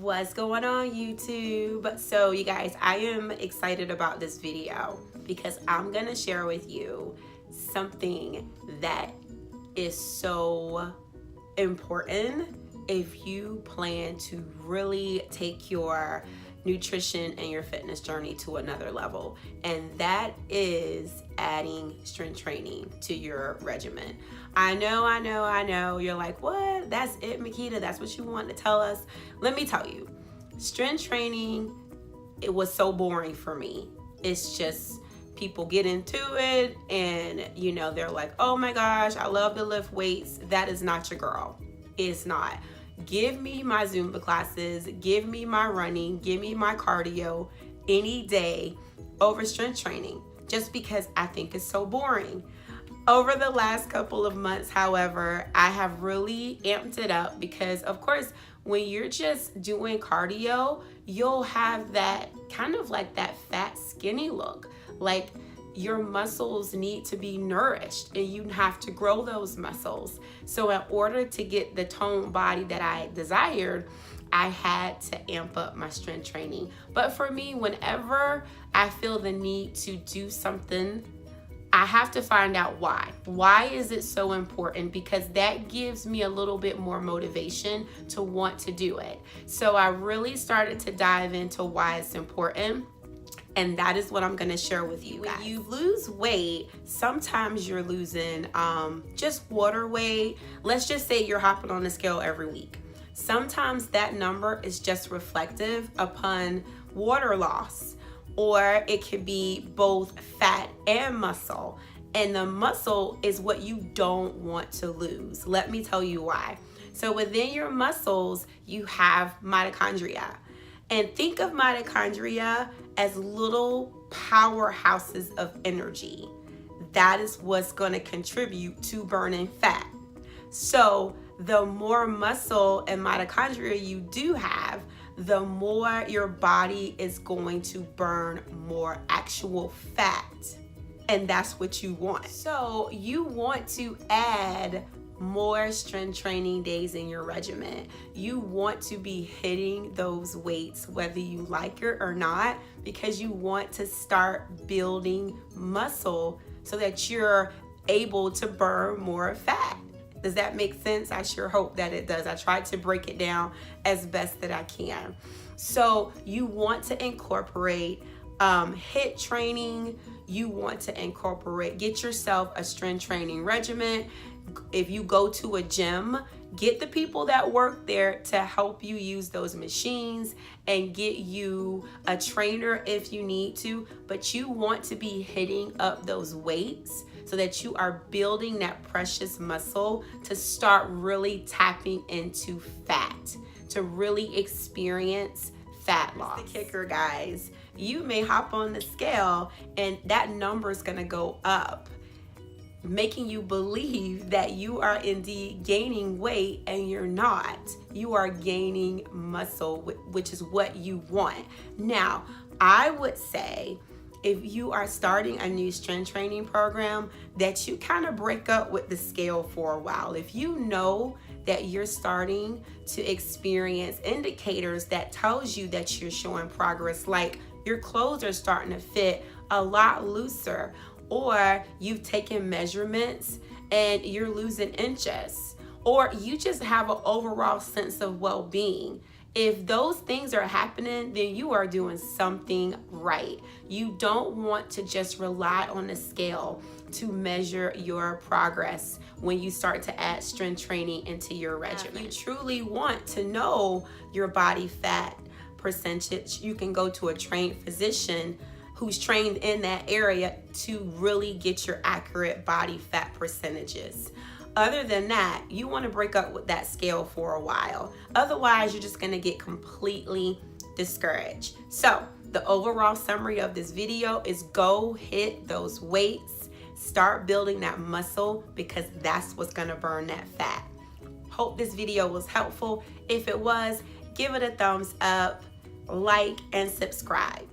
What's going on, YouTube? So you guys, I am excited about this video because I'm gonna share with you something that is so important if you plan to really take your nutrition and your fitness journey to another level, and that is adding strength training to your regimen. I know you're like, what? That's it, Makita? That's what you want to tell us? Let me tell you, strength training, it was so boring for me. It's just people get into it and they're like, oh my gosh, I love to lift weights. That is not your girl. It's not. Give me my Zumba classes, give me my running, give me my cardio any day over strength training, just because I think it's so boring. Over the last couple of months, however, I have really amped it up because, of course, when you're just doing cardio, you'll have that kind of like that fat, skinny look. Like, your muscles need to be nourished and you have to grow those muscles. So in order to get the toned body that I desired, I had to amp up my strength training. But for me, whenever I feel the need to do something, I have to find out why. Why is it so important? Because that gives me a little bit more motivation to want to do it. So I really started to dive into why it's important. And that is what I'm gonna share with you guys. When you lose weight, sometimes you're losing just water weight. Let's just say you're hopping on the scale every week. Sometimes that number is just reflective upon water loss, or it could be both fat and muscle. And the muscle is what you don't want to lose. Let me tell you why. So within your muscles, you have mitochondria. And think of mitochondria as little powerhouses of energy. That is what's going to contribute to burning fat. So the more muscle and mitochondria you do have, the more your body is going to burn more actual fat. And that's what you want. So you want to add more strength training days in your regimen. You want to be hitting those weights whether you like it or not, because you want to start building muscle so that you're able to burn more fat. Does that make sense? I sure hope that it does. I tried to break it down as best that I can. So you want to incorporate HIIT training. You want to incorporate, get yourself a strength training regimen. If you go to a gym, get the people that work there to help you use those machines and get you a trainer if you need to, but you want to be hitting up those weights so that you are building that precious muscle to start really tapping into fat, to really experience fat loss. The kicker, guys, you may hop on the scale and that number is gonna go up, making you believe that you are indeed gaining weight, and you're not. You are gaining muscle, which is what you want. Now, I would say if you are starting a new strength training program, that you kind of break up with the scale for a while. If you know that you're starting to experience indicators that tells you that you're showing progress, like your clothes are starting to fit a lot looser, or you've taken measurements and you're losing inches, or you just have an overall sense of well-being. If those things are happening, then you are doing something right. You don't want to just rely on the scale to measure your progress when you start to add strength training into your regimen. If you truly want to know your body fat percentage, you can go to a trained physician who's trained in that area to really get your accurate body fat percentages. Other than that, you want to break up with that scale for a while. Otherwise, you're just going to get completely discouraged. So the overall summary of this video is go hit those weights, start building that muscle, because that's what's going to burn that fat. Hope this video was helpful. If it was, give it a thumbs up, like, and subscribe.